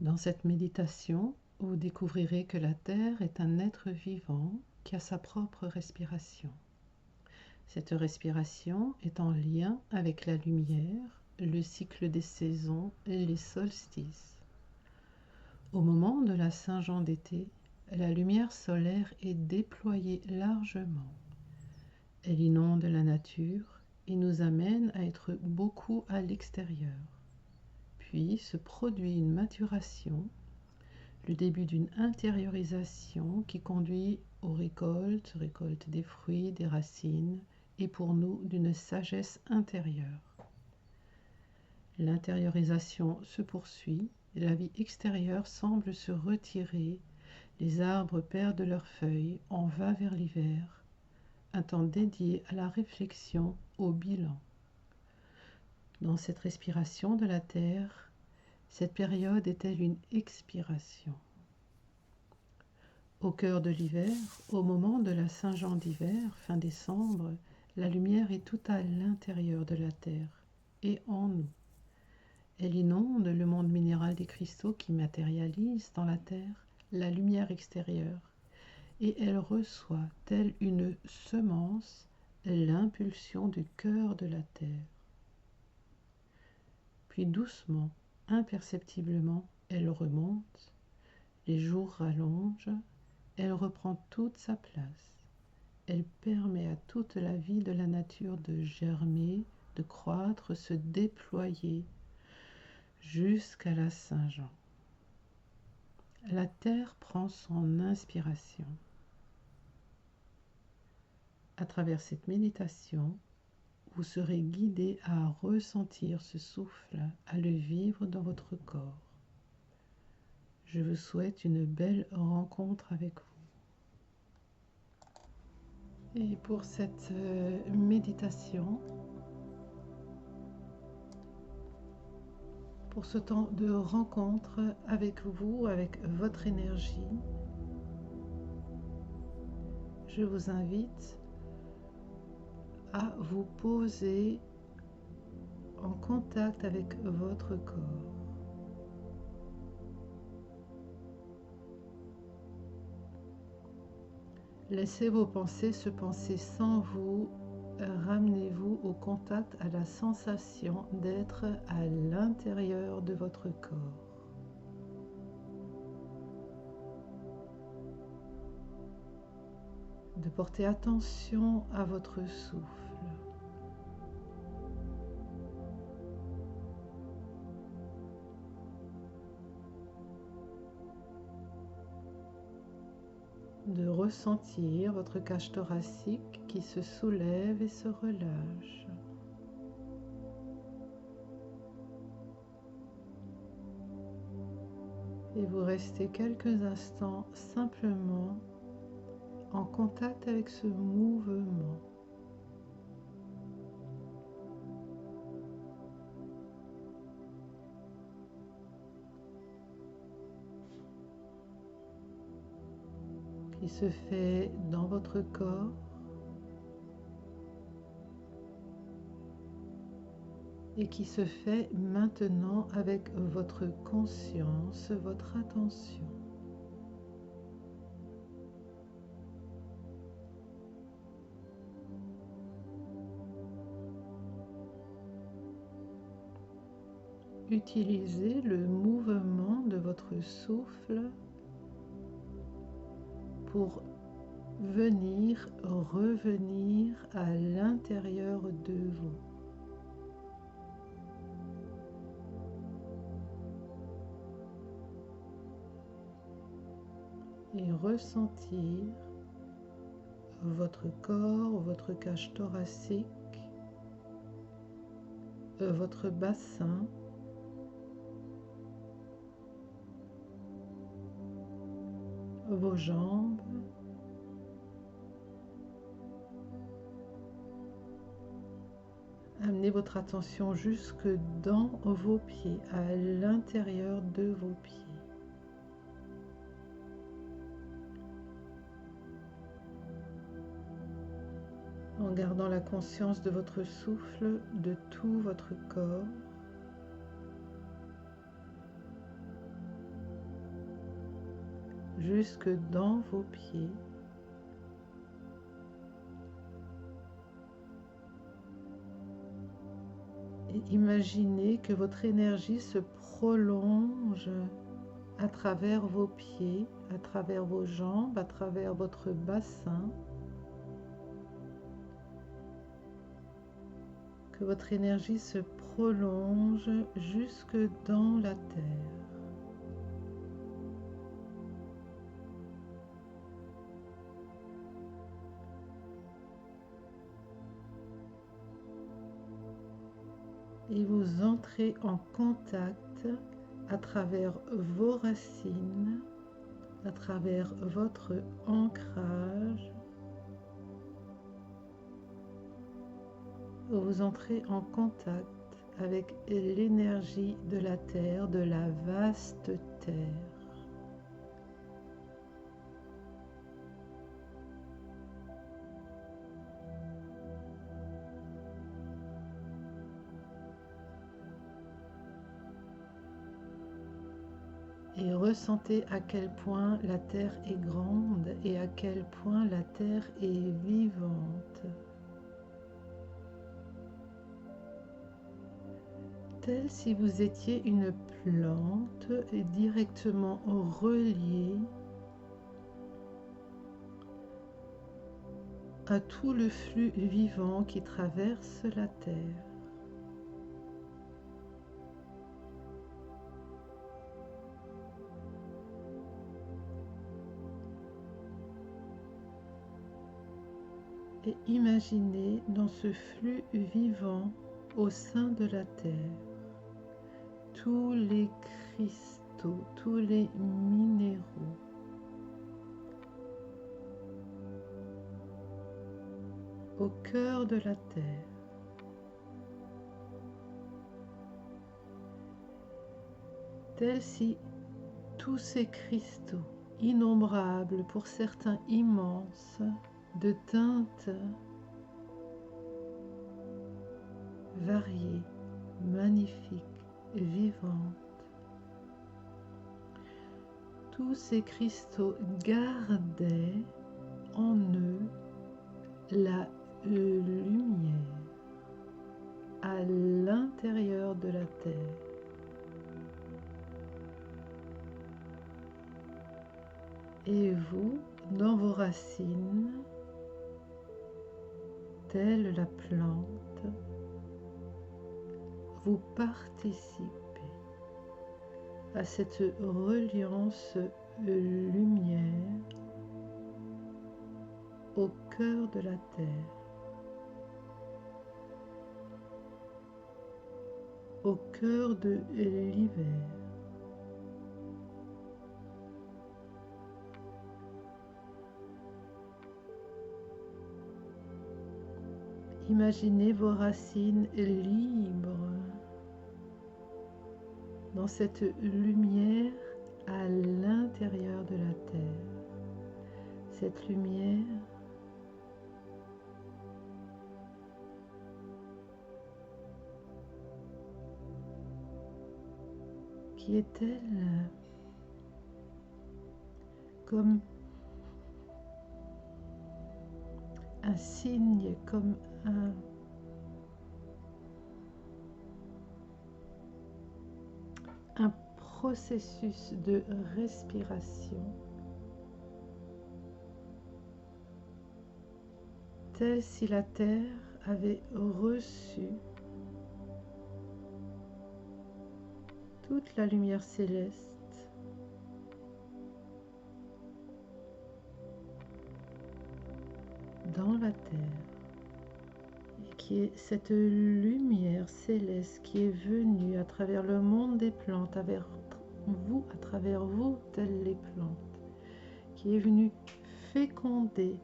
Dans cette méditation, vous découvrirez que la Terre est un être vivant qui a sa propre respiration. Cette respiration est en lien avec la lumière, le cycle des saisons et les solstices. Au moment de la Saint-Jean d'été, la lumière solaire est déployée largement. Elle inonde la nature et nous amène à être beaucoup à l'extérieur. Puis se produit une maturation, le début d'une intériorisation qui conduit aux récoltes des fruits, des racines, et pour nous d'une sagesse intérieure. L'intériorisation se poursuit, et la vie extérieure semble se retirer, les arbres perdent leurs feuilles, on va vers l'hiver, un temps dédié à la réflexion, au bilan. Dans cette respiration de la terre, cette période est-elle une expiration? Au cœur de l'hiver, au moment de la Saint-Jean d'hiver, fin décembre, la lumière est tout à l'intérieur de la Terre et en nous. Elle inonde le monde minéral des cristaux qui matérialisent dans la Terre la lumière extérieure et elle reçoit, telle une semence, l'impulsion du cœur de la Terre. Puis doucement, imperceptiblement, elle remonte, les jours rallongent, elle reprend toute sa place. Elle permet à toute la vie de la nature de germer, de croître, se déployer jusqu'à la Saint-Jean. La terre prend son inspiration. À travers cette méditation, vous serez guidé à ressentir ce souffle, à le vivre dans votre corps. Je vous souhaite une belle rencontre avec vous. Et pour cette méditation, pour ce temps de rencontre avec vous, avec votre énergie, je vous invite à vous poser en contact avec votre corps. Laissez vos pensées se penser sans vous. Ramenez-vous au contact, à la sensation d'être à l'intérieur de votre corps. De porter attention à votre souffle. De ressentir votre cage thoracique qui se soulève et se relâche. Et vous restez quelques instants simplement en contact avec ce mouvement. Qui se fait dans votre corps et qui se fait maintenant avec votre conscience, votre attention. Utilisez le mouvement de votre souffle pour venir revenir à l'intérieur de vous. Et ressentir votre corps, votre cage thoracique, votre bassin, vos jambes, amenez votre attention jusque dans vos pieds, à l'intérieur de vos pieds. En gardant la conscience de votre souffle, de tout votre corps. jusque dans vos pieds. Et imaginez que votre énergie se prolonge à travers vos pieds, à travers vos jambes, à travers votre bassin. Que votre énergie se prolonge jusque dans la terre. Et vous entrez en contact à travers vos racines, à travers votre ancrage. Vous entrez en contact avec l'énergie de la terre, de la vaste terre. Et ressentez à quel point la terre est grande et à quel point la terre est vivante. Tel si vous étiez une plante directement reliée à tout le flux vivant qui traverse la terre. Et imaginez dans ce flux vivant au sein de la terre tous les cristaux, tous les minéraux, au cœur de la terre. Tels si tous ces cristaux, innombrables, pour certains immenses, de teintes variées, magnifiques, vivantes. Tous ces cristaux gardaient en eux la lumière à l'intérieur de la terre. Et vous, dans vos racines, telle la plante, vous participez à cette reliance lumière au cœur de la terre, au cœur de l'hiver. Imaginez vos racines libres dans cette lumière à l'intérieur de la terre. Cette lumière qui est-elle comme un signe, comme un processus de respiration, tel si la terre avait reçu toute la lumière céleste dans la terre, et qui est cette lumière céleste qui est venue à travers le monde des plantes, à travers vous, telles les plantes, qui est venue féconder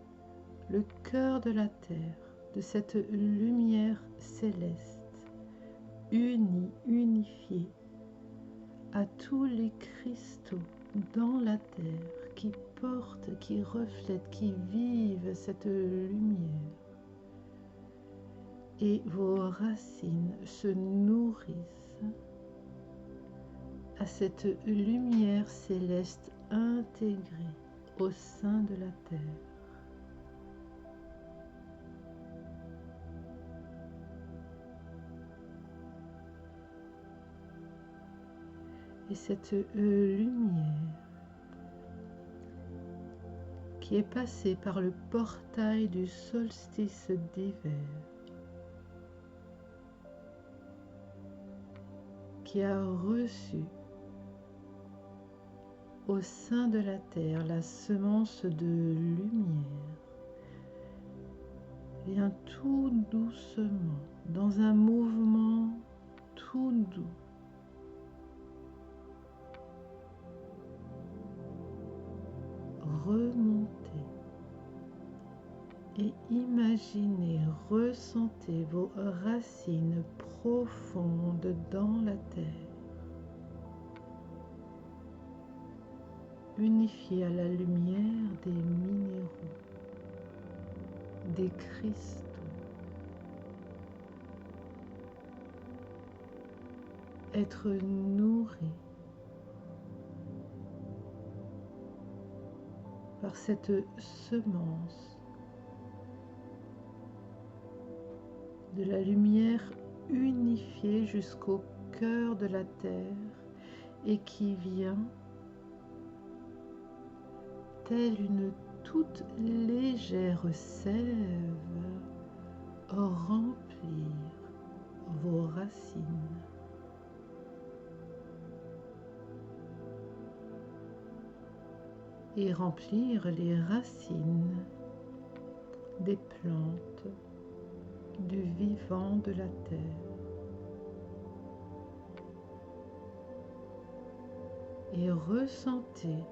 le cœur de la terre, de cette lumière céleste, unifiée à tous les cristaux dans la terre qui portent, qui reflètent, qui vivent cette lumière. Et vos racines se nourrissent à cette lumière céleste intégré au sein de la Terre. Et cette lumière qui est passée par le portail du solstice d'hiver, qui a reçu au sein de la terre la semence de lumière, vient tout doucement, dans un mouvement tout doux, remonter et imaginez, ressentez vos racines profondes dans la terre, unifiées à la lumière des minéraux, des cristaux. Être nourri par cette semence de la lumière unifiée jusqu'au cœur de la terre et qui vient, telle une toute légère sève, remplir vos racines. Et remplir les racines des plantes du vivant de la terre. Et ressentez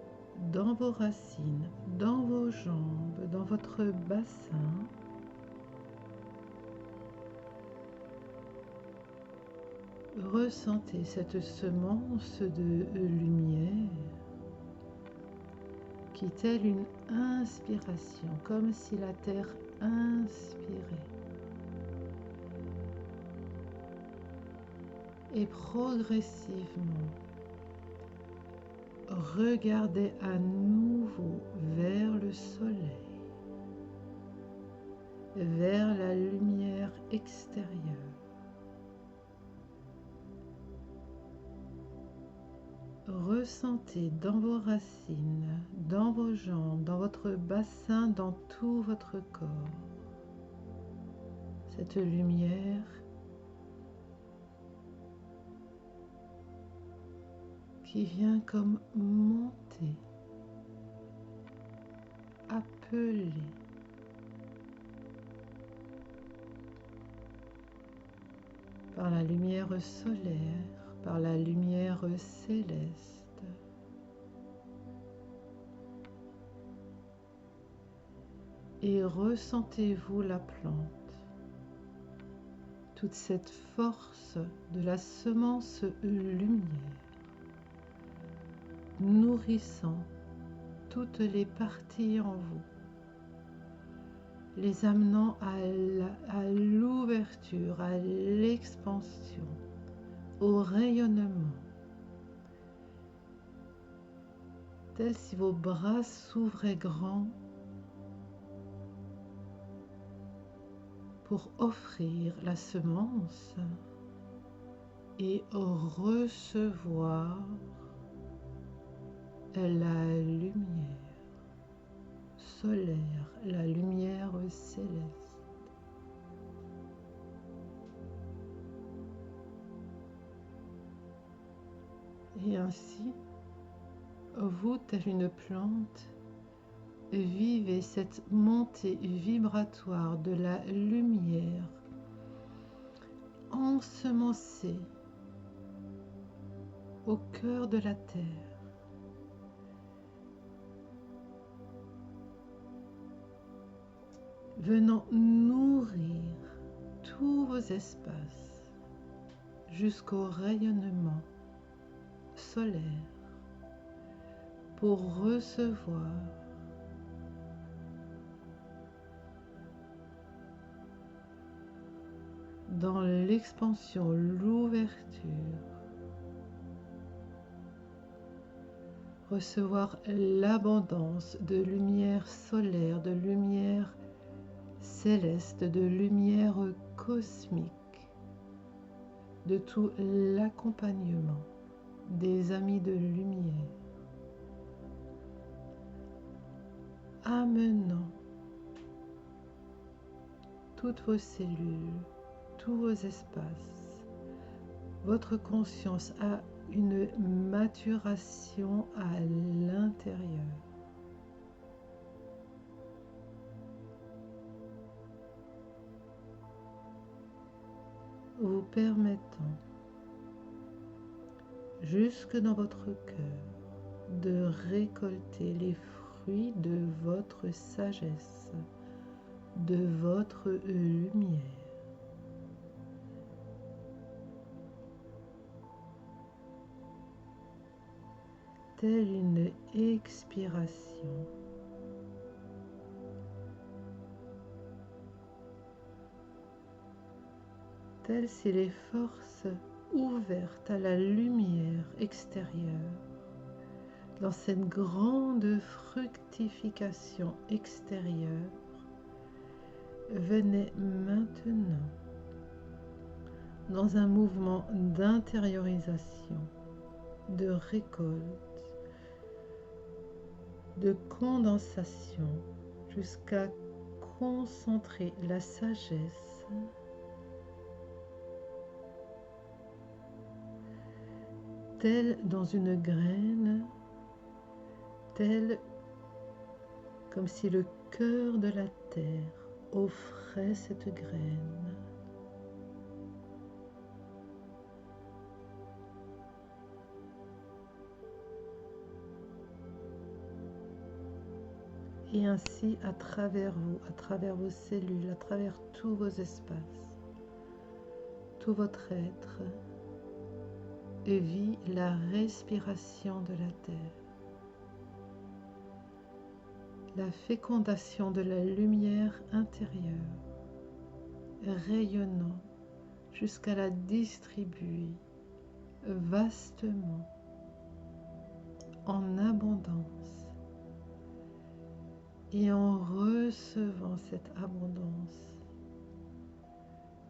dans vos racines, dans vos jambes, dans votre bassin, ressentez cette semence de lumière qui, telle une inspiration, comme si la terre inspirait, et progressivement regardez à nouveau vers le soleil, vers la lumière extérieure. Ressentez dans vos racines, dans vos jambes, dans votre bassin, dans tout votre corps, cette lumière qui vient comme monter, appeler, par la lumière solaire, par la lumière céleste. Et ressentez-vous la plante, toute cette force de la semence lumière, nourrissant toutes les parties en vous, les amenant à l'ouverture, à l'expansion, au rayonnement, tel si vos bras s'ouvraient grands pour offrir la semence et recevoir la lumière solaire, la lumière céleste. Et ainsi, vous, telle une plante, vivez cette montée vibratoire de la lumière ensemencée au cœur de la terre. Venant nourrir tous vos espaces jusqu'au rayonnement solaire pour recevoir dans l'expansion, l'ouverture, recevoir l'abondance de lumière solaire, de lumière céleste, de lumière cosmique, de tout l'accompagnement des amis de lumière, amenant toutes vos cellules, tous vos espaces, votre conscience à une maturation à l'intérieur. Vous permettant, jusque dans votre cœur, de récolter les fruits de votre sagesse, de votre lumière. Telle une expiration. Telles si les forces ouvertes à la lumière extérieure, dans cette grande fructification extérieure, venaient maintenant dans un mouvement d'intériorisation, de récolte, de condensation, jusqu'à concentrer la sagesse telle dans une graine, telle comme si le cœur de la terre offrait cette graine. Et ainsi, à travers vous, à travers vos cellules, à travers tous vos espaces, tout votre être vit la respiration de la terre, la fécondation de la lumière intérieure, rayonnant jusqu'à la distribuer vastement, en abondance. Et en recevant cette abondance,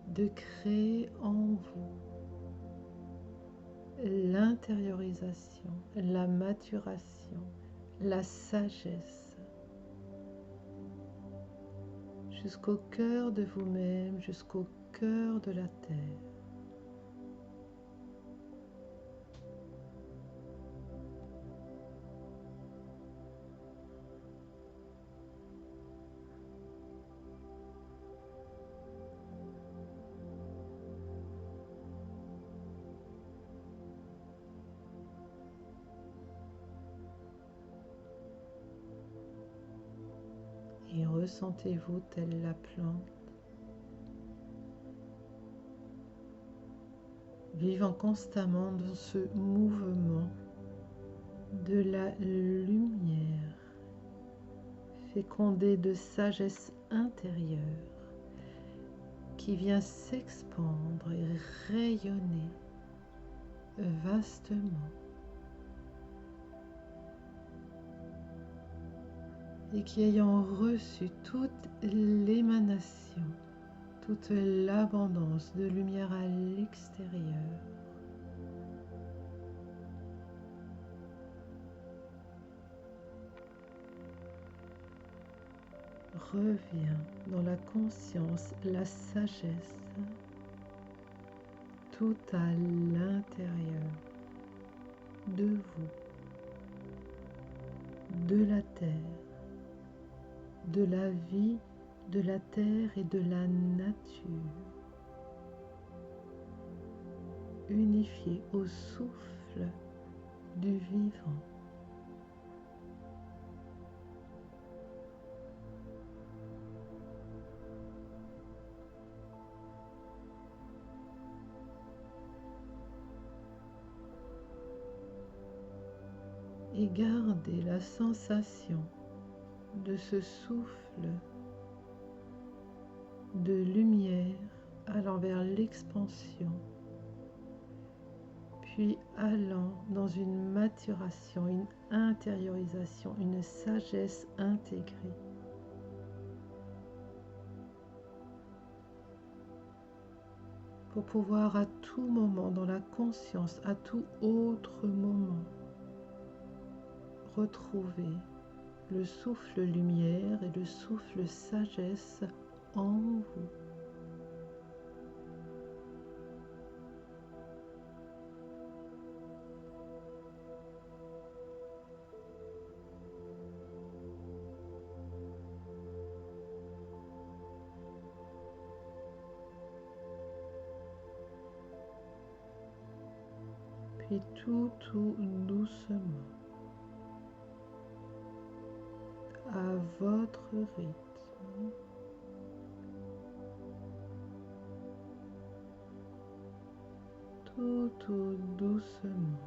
de créer en vous l'intériorisation, la maturation, la sagesse, jusqu'au cœur de vous-même, jusqu'au cœur de la terre. Et ressentez-vous telle la plante, vivant constamment dans ce mouvement de la lumière, fécondée de sagesse intérieure, qui vient s'expandre et rayonner vastement, et qui ayant reçu toute l'émanation, toute l'abondance de lumière à l'extérieur, revient dans la conscience, la sagesse, tout à l'intérieur de vous, de la terre, de la vie, de la terre et de la nature, unifié au souffle du vivant. Et gardez la sensation de ce souffle de lumière allant vers l'expansion, puis allant dans une maturation, une intériorisation, une sagesse intégrée. Pour pouvoir à tout moment, dans la conscience, à tout autre moment, retrouver le souffle lumière et le souffle sagesse en vous. Puis tout doucement, à votre rythme, tout doucement,